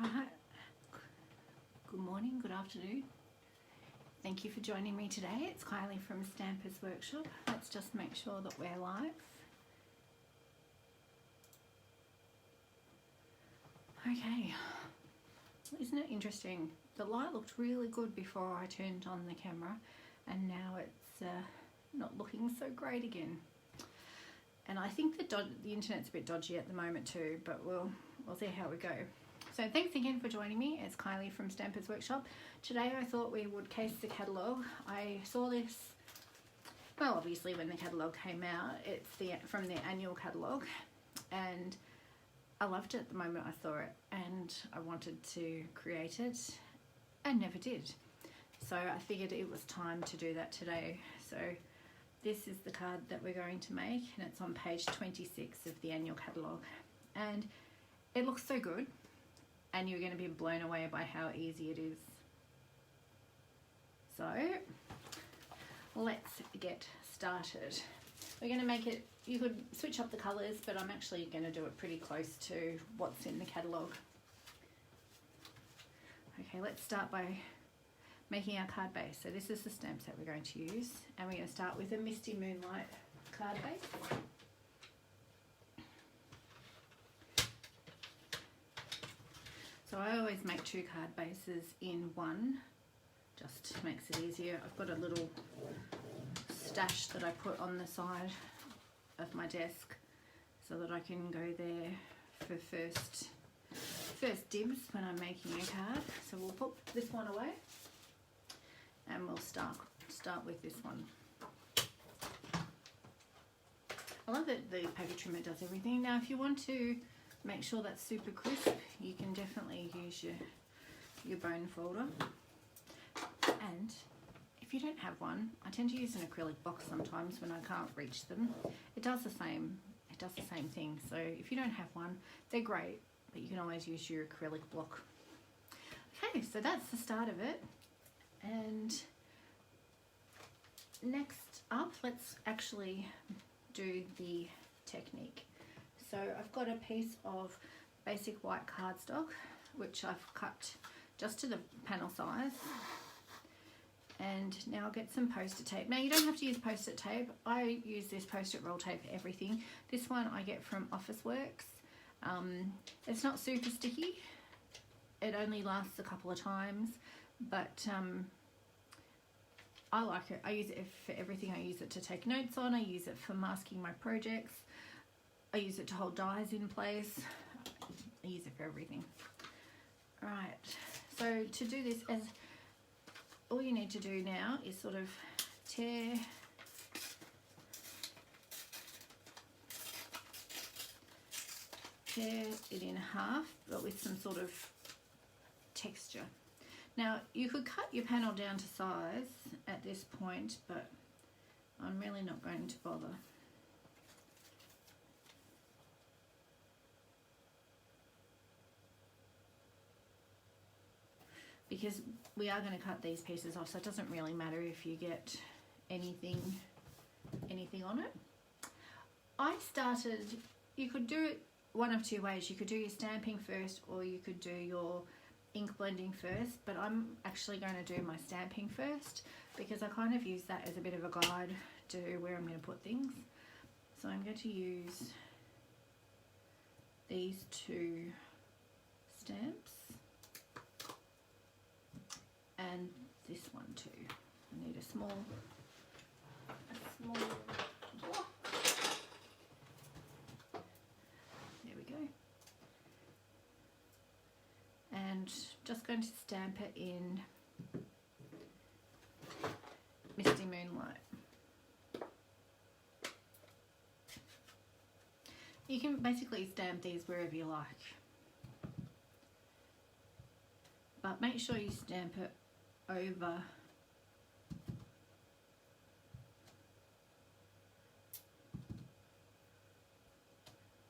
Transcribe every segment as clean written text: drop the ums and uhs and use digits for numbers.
Right. Good morning, good afternoon. Thank you for joining me today. It's Kylie from Stamper's Workshop. Let's just make sure that we're live. Okay. Isn't it interesting? The light looked really good before I turned on the camera, and now it's not looking so great again. And I think the internet's a bit dodgy at the moment too, but we'll see how we go. So thanks again for joining me. It's Kylie from Stamper's Workshop. Today I thought we would case the catalogue. I saw this, well, obviously when the catalogue came out. It's from the annual catalogue, and I loved it the moment I saw it, and I wanted to create it and never did. So I figured it was time to do that today. So this is the card that we're going to make, and it's on page 26 of the annual catalogue, and it looks so good, and you're going to be blown away by how easy it is. So let's get started. We're going to make it, you could switch up the colours, but I'm actually going to do it pretty close to what's in the catalogue. Okay, let's start by making our card base. So this is the stamps that we're going to use, and we're going to start with a MISTY Moonlight card base. So I always make two card bases in one, just makes it easier. I've got a little stash that I put on the side of my desk so that I can go there for first dibs when I'm making a card. So we'll put this one away, and we'll start with this one. I love that the paper trimmer does everything. Now if you want to make sure that's super crisp, you can definitely use your bone folder. And if you don't have one, I tend to use an acrylic box sometimes when I can't reach them. It does the same thing. So if you don't have one, they're great, but you can always use your acrylic block. Okay, so that's the start of it. And next up, let's actually do the technique. So I've got a piece of basic white cardstock, which I've cut just to the panel size. And now I'll get some post-it tape. Now you don't have to use post-it tape. I use this post-it roll tape for everything. This one I get from Officeworks. It's not super sticky. It only lasts a couple of times, but I like it. I use it for everything. I use it to take notes on. I use it for masking my projects. I use it to hold dies in place. I use it for everything. Right, so to do this, all you need to do now is sort of tear it in half, but with some sort of texture. Now you could cut your panel down to size at this point, but I'm really not going to bother. Because we are going to cut these pieces off, so it doesn't really matter if you get anything on it. You could do it one of two ways. You could do your stamping first, or you could do your ink blending first, but I'm actually going to do my stamping first because I kind of use that as a bit of a guide to where I'm going to put things. So I'm going to use these two stamps. And this one too. I need a small block. There we go. And just going to stamp it in Misty Moonlight. You can basically stamp these wherever you like, but make sure you stamp it over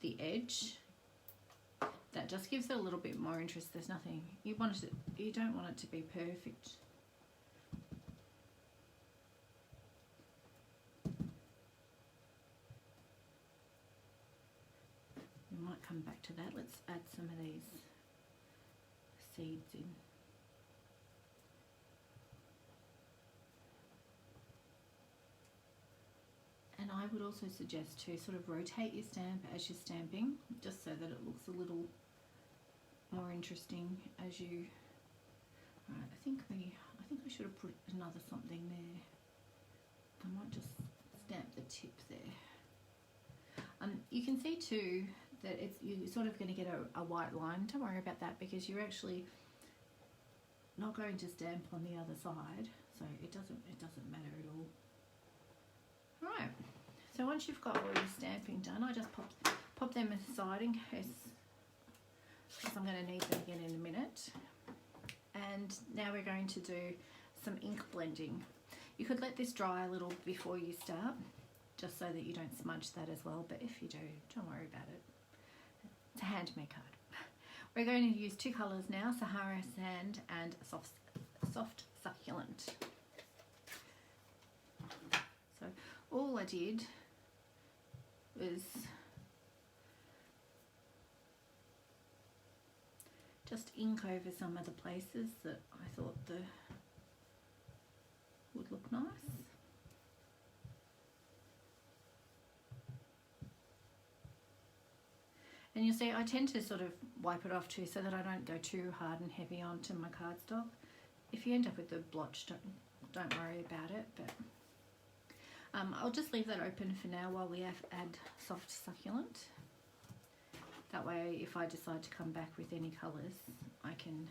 the edge. That just gives it a little bit more interest. There's nothing you don't want it to be perfect. We might come back to that. Let's add some of these seeds in. And I would also suggest to sort of rotate your stamp as you're stamping, just so that it looks a little more interesting as you. Right, I think I should have put another something there. I might just stamp the tip there. You can see too that you're sort of going to get a white line. Don't worry about that because you're actually not going to stamp on the other side, so it doesn't matter at all. Right, so once you've got all your stamping done, I just pop them aside in case, because I'm going to need them again in a minute. And now we're going to do some ink blending. You could let this dry a little before you start, just so that you don't smudge that as well, but if you do, don't worry about it. It's a handmade card. We're going to use two colours now, Sahara Sand and soft Succulent. So all I did was just ink over some of the places that I thought would look nice. And you'll see I tend to sort of wipe it off too so that I don't go too hard and heavy onto my cardstock. If you end up with the blotch, don't worry about it, but I'll just leave that open for now while we add soft Succulent. That way if I decide to come back with any colours, I can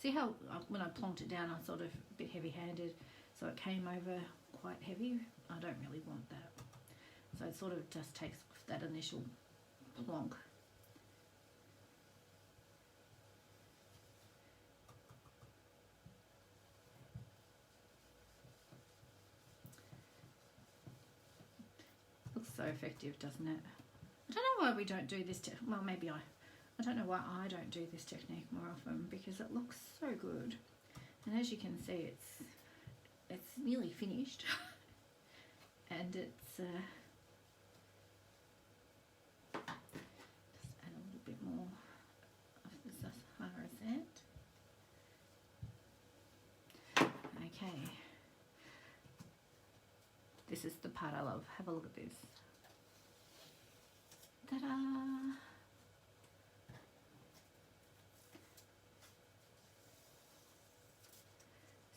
see how when I plonked it down I sort of a bit heavy handed, so it came over quite heavy. I don't really want that, so it sort of just takes off that initial plonk. Looks so effective, doesn't it? I don't know why we don't do this, well maybe I don't know why I don't do this technique more often, because it looks so good. And as you can see, it's nearly finished. And it's just add a little bit more of the Sahara Sand. Okay. This is the part I love. Have a look at this. Ta-da!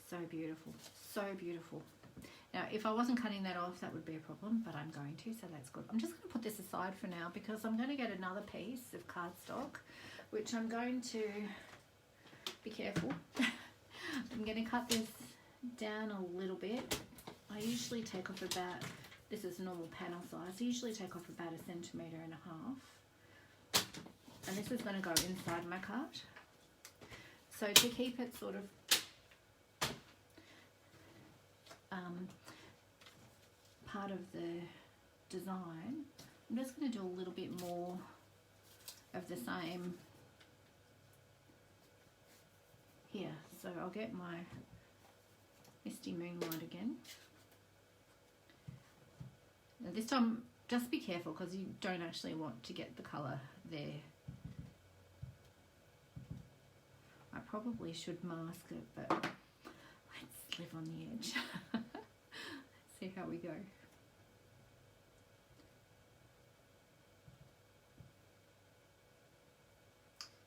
So beautiful, so beautiful. Now, if I wasn't cutting that off, that would be a problem, but I'm going to, so that's good. I'm just going to put this aside for now because I'm going to get another piece of cardstock, which I'm going to be careful. I'm going to cut this down a little bit. I usually take off about, this is normal panel size, I usually take off about 1.5 centimeters. And this is going to go inside my card. So to keep it sort of part of the design, I'm just going to do a little bit more of the same here. So I'll get my Misty Moonlight again. Now this time just be careful because you don't actually want to get the colour there. I probably should mask it, but let's live on the edge. Let's see how we go.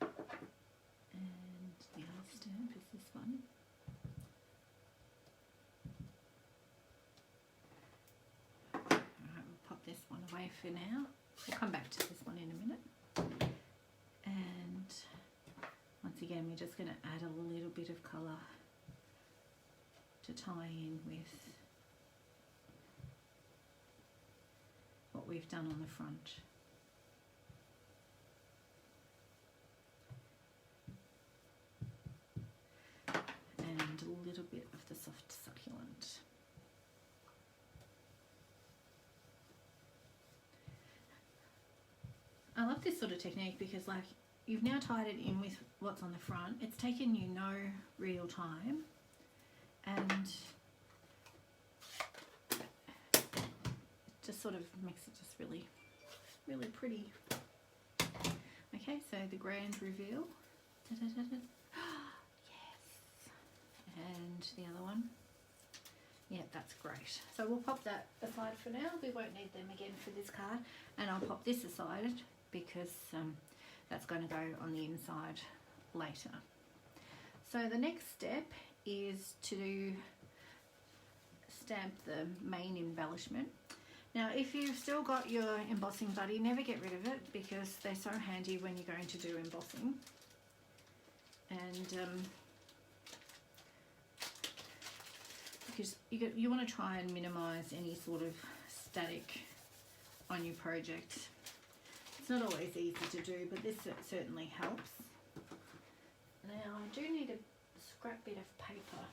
And the other stamp is this one. Alright, we'll pop this one away for now. We'll come back to this one in a minute. And once again, we're just going to add a little bit of colour to tie in with what we've done on the front. And a little bit of the soft Succulent. I love this sort of technique because, like, you've now tied it in with what's on the front. It's taken you no real time, and it just sort of makes it just really, really pretty. Okay, so the grand reveal. Da, da, da, da. and the other one. Yeah, that's great. So we'll pop that aside for now. We won't need them again for this card. And I'll pop this aside because that's going to go on the inside later. So the next step is to stamp the main embellishment. Now if you've still got your embossing buddy, never get rid of it because they're so handy when you're going to do embossing. And because you want to try and minimize any sort of static on your project. It's not always easy to do, but this certainly helps. Now I do need a scrap bit of paper.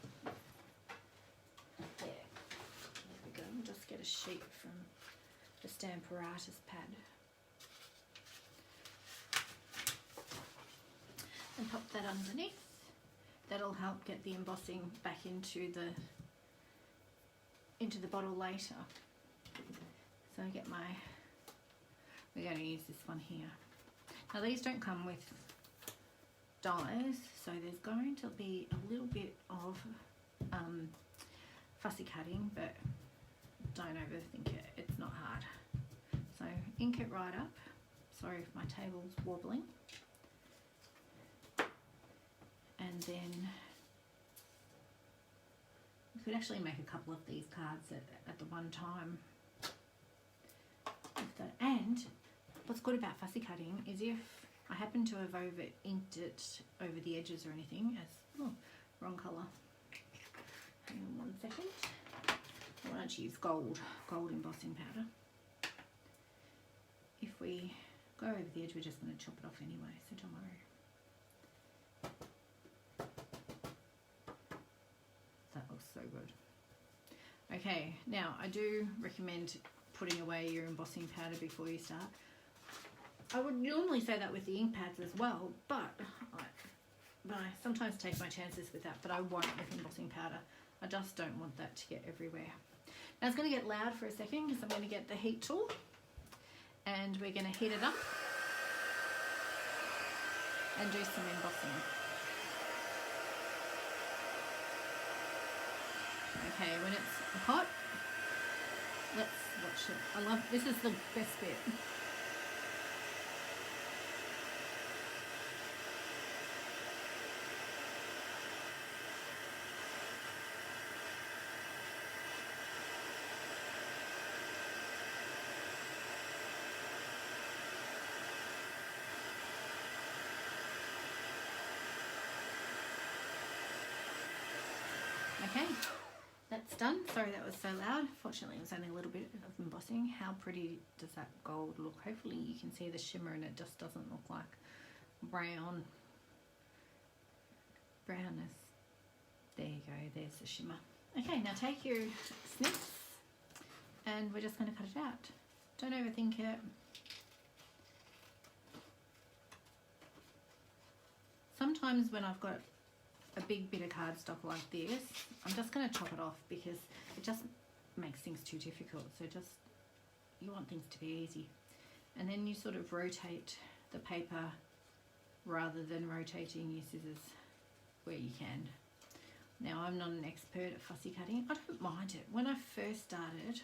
There we go. I'll just get a sheet from the Stamparatus pad and pop that underneath. That'll help get the embossing back into the bottle later. So I get my, we're going to use this one here. Now these don't come with dies, so there's going to be a little bit of fussy cutting, but don't overthink it, it's not hard. So ink it right up. Sorry if my table's wobbling. And then you could actually make a couple of these cards at the one time. And what's good about fussy cutting is if I happen to have over inked it over the edges or anything, wrong colour. Hang on 1 second. I want to use gold embossing powder. If we go over the edge, we're just going to chop it off anyway, so don't worry. That looks so good. Okay, now I do recommend putting away your embossing powder before you start. I would normally say that with the ink pads as well, but I sometimes take my chances with that, but I won't with embossing powder. I just don't want that to get everywhere. Now it's going to get loud for a second because I'm going to get the heat tool and we're going to heat it up and do some embossing. Okay, when it's hot, let's watch it. This is the best bit. Okay, that's done. Sorry that was so loud. Fortunately, it was only a little bit of embossing. How pretty does that gold look? Hopefully you can see the shimmer and it just doesn't look like brownness. There you go, there's the shimmer. Okay, now take your snips and we're just going to cut it out. Don't overthink it. Sometimes when I've got a big bit of cardstock like this, I'm just going to chop it off because it just makes things too difficult. So you want things to be easy. And then you sort of rotate the paper rather than rotating your scissors where you can. Now I'm not an expert at fussy cutting. I don't mind it. When I first started,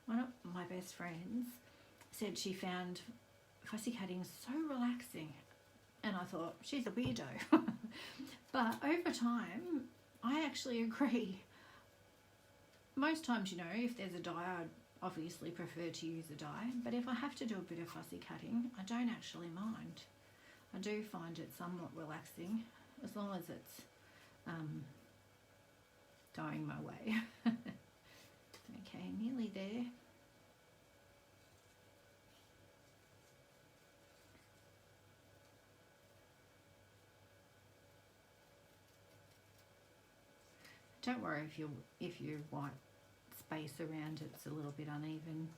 one of my best friends said she found fussy cutting so relaxing. And I thought, she's a weirdo. But over time, I actually agree. Most times, you know, if there's a die, I'd obviously prefer to use a die. But if I have to do a bit of fussy cutting, I don't actually mind. I do find it somewhat relaxing, as long as it's going my way. Okay, nearly there. Don't worry if your white space around it's a little bit uneven.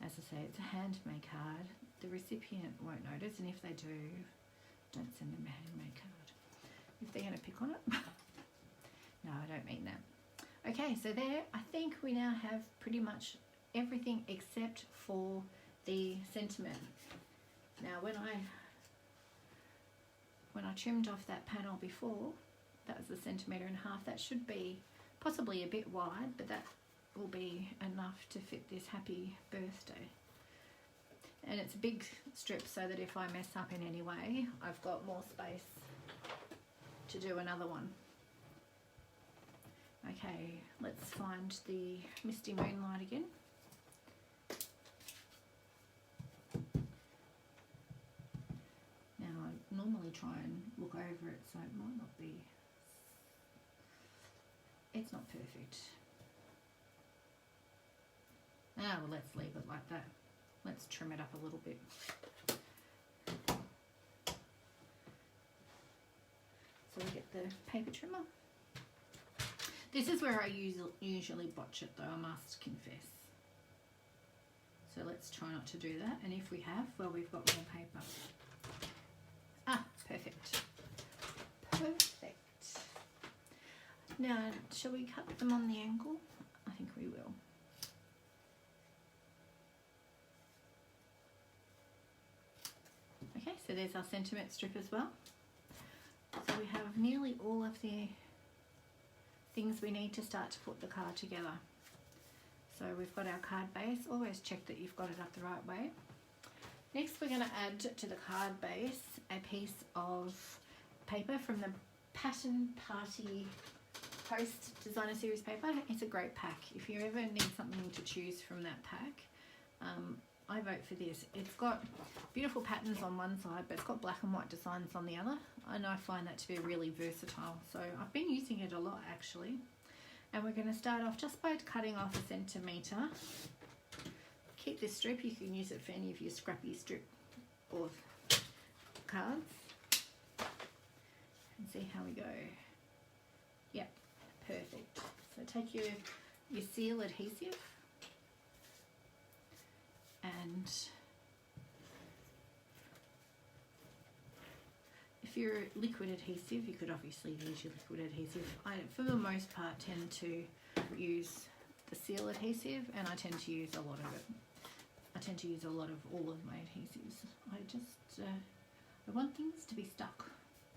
As I say, it's a handmade card. The recipient won't notice, and if they do, don't send them a handmade card. If they're going to pick on it. No, I don't mean that. Okay, so there, I think we now have pretty much everything except for the sentiment. Now, when I trimmed off that panel before, that was 1.5 centimeters. That should be possibly a bit wide, but that will be enough to fit this happy birthday. And it's a big strip so that if I mess up in any way, I've got more space to do another one. Okay, let's find the Misty Moonlight again. Now I normally try and look over it, so it might not be, it's not perfect. Ah, well, let's leave it like that. Let's trim it up a little bit. So we get the paper trimmer. This is where I usually botch it though, I must confess. So let's try not to do that. And if we have, well, we've got more paper. Ah, perfect. Perfect. Now, shall we cut them on the angle? I think we will. Okay, so there's our sentiment strip as well. So we have nearly all of the things we need to start to put the card together. So we've got our card base. Always check that you've got it up the right way. Next we're going to add to the card base a piece of paper from the Pattern Party Post Designer Series paper. It's a great pack. If you ever need something to choose from that pack, I vote for this. It's got beautiful patterns on one side, but it's got black and white designs on the other, and I find that to be really versatile. So I've been using it a lot actually. And we're going to start off just by cutting off 1 centimeter. Keep this strip, you can use it for any of your scrappy strip or cards. And see how we go. Yep, perfect. So take your seal adhesive and if you're liquid adhesive, you could obviously use your liquid adhesive. I, for the most part, tend to use the seal adhesive, and I tend to use a lot of it. I tend to use a lot of all of my adhesives. I just I want things to be stuck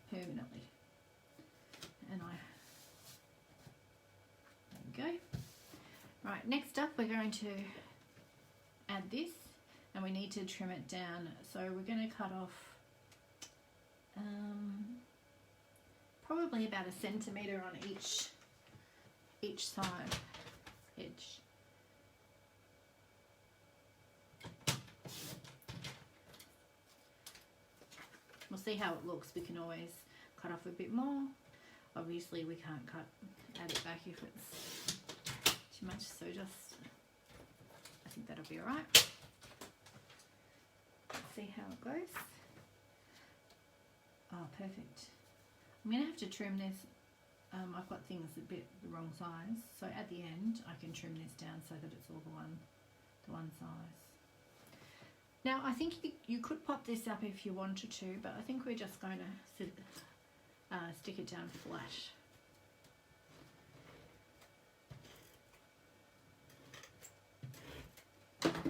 permanently, and there we go. Right, next up we're going to add this, and we need to trim it down. So we're going to cut off probably about 1 centimeter on each side edge. We'll see how it looks. We can always cut off a bit more. Obviously we can't add it back if it's too much, so just, I think that'll be alright. Let's see how it goes. Oh, perfect. I'm going to have to trim this. I've got things a bit the wrong size, so at the end I can trim this down so that it's all the one size. Now I think you could pop this up if you wanted to, but I think we're just going to stick it down flat. Okay,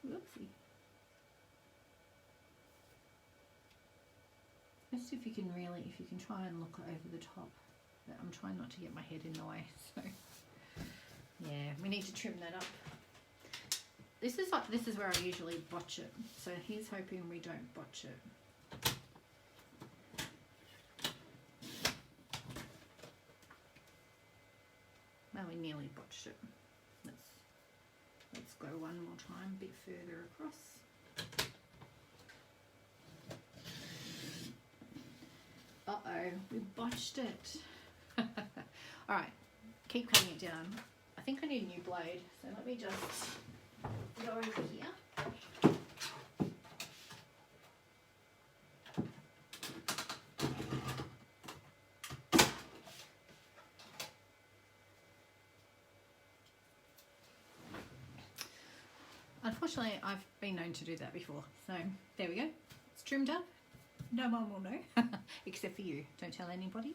whoopsie. Just if you can try and look over the top, but I'm trying not to get my head in the way, so yeah, we need to trim that up. This is where I usually botch it, so here's hoping we don't botch it. Well, we nearly botched it. Let's go one more time, a bit further across. Uh-oh, we botched it. Alright, keep cutting it down. I think I need a new blade, so let me just go over here. Unfortunately, I've been known to do that before, so there we go. It's trimmed up. No one will know, except for you. Don't tell anybody.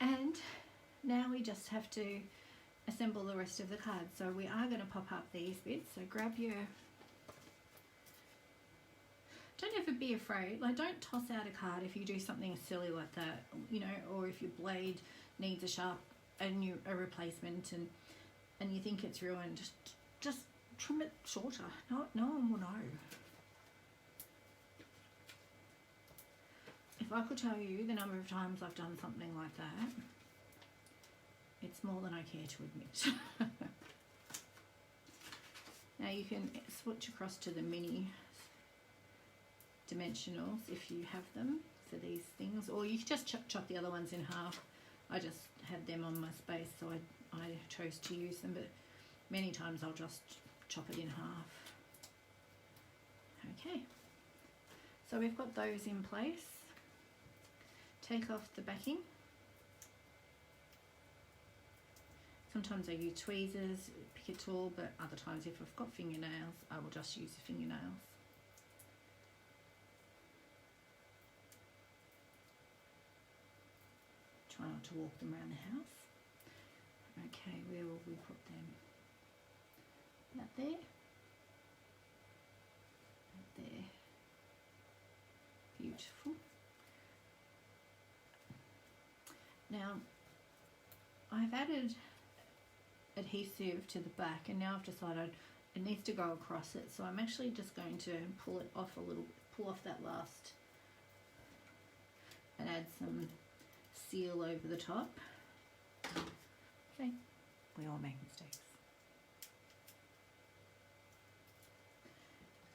And now we just have to assemble the rest of the card. So we are going to pop up these bits. So grab your don't ever be afraid. Like, don't toss out a card if you do something silly like that, you know, or if your blade needs a replacement and you think it's ruined. Just trim it shorter. No one will know. If I could tell you the number of times I've done something like that, it's more than I care to admit. Now you can switch across to the mini dimensionals if you have them for these things, or you can just chop the other ones in half. I just had them on my space, so I chose to use them, but many times I'll just chop it in half. Okay, so we've got those in place. Take off the backing. Sometimes I use tweezers, pick a tool, but other times if I've got fingernails, I will just use the fingernails. Try not to walk them around the house. Okay, where will we put them? That there. That there. Beautiful. Now, I've added adhesive to the back, and now I've decided it needs to go across it, so I'm actually just going to pull it off a little, pull off that last, and add some seal over the top. Okay, we all make mistakes,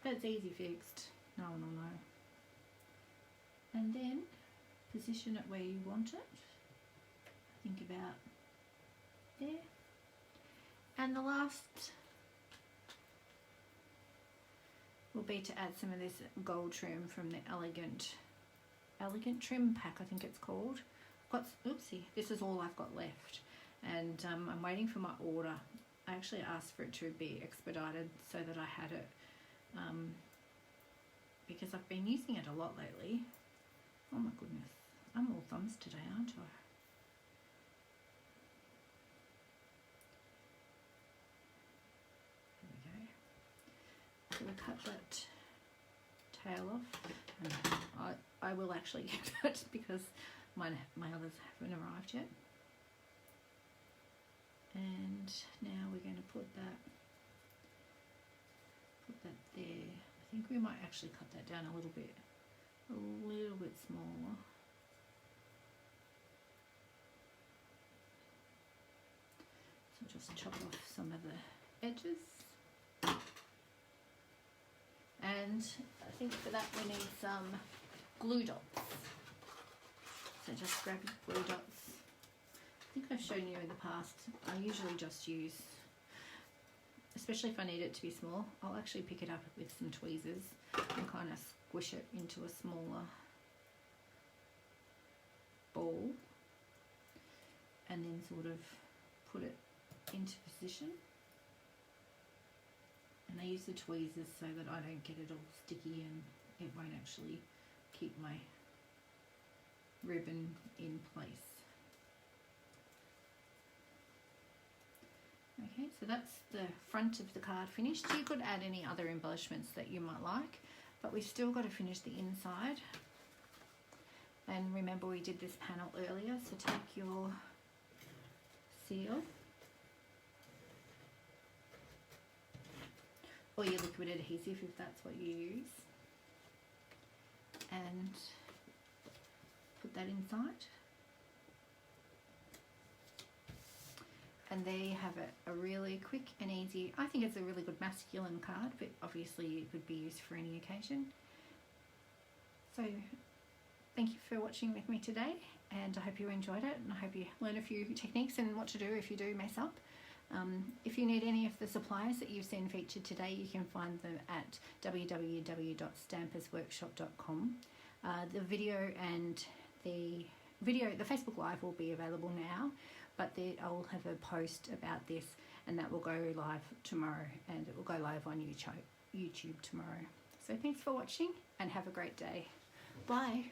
but it's easy fixed, no one will know. And then position it where you want it. Think about there. And the last will be to add some of this gold trim from the Elegant Trim Pack, I think it's called. Oopsie, this is all I've got left, and I'm waiting for my order. I actually asked for it to be expedited so that I had it, because I've been using it a lot lately. Oh my goodness, I'm all thumbs today, aren't I? So we'll cut that tail off, and I will actually get that because my others haven't arrived yet. And now we're going to put that there. I think we might actually cut that down a little bit smaller. So just chop off some of the edges. And I think for that we need some glue dots. So just grab your glue dots. I think I've shown you in the past, I usually just use, especially if I need it to be small, I'll actually pick it up with some tweezers and kind of squish it into a smaller ball, and then sort of put it into position. And I use the tweezers so that I don't get it all sticky and it won't actually keep my ribbon in place. Okay, so that's the front of the card finished. You could add any other embellishments that you might like, but we've still got to finish the inside. And remember, we did this panel earlier, so take your seal or your liquid adhesive if that's what you use, and put that inside. And there you have it, a really quick and easy, I think it's a really good masculine card, but obviously it could be used for any occasion. So thank you for watching with me today, and I hope you enjoyed it, and I hope you learn a few techniques and what to do if you do mess up. If you need any of the supplies that you've seen featured today, you can find them at www.stampersworkshop.com. The video and the Facebook Live will be available now, but I'll have a post about this, and that will go live tomorrow, and it will go live on YouTube tomorrow. So thanks for watching, and have a great day. Bye.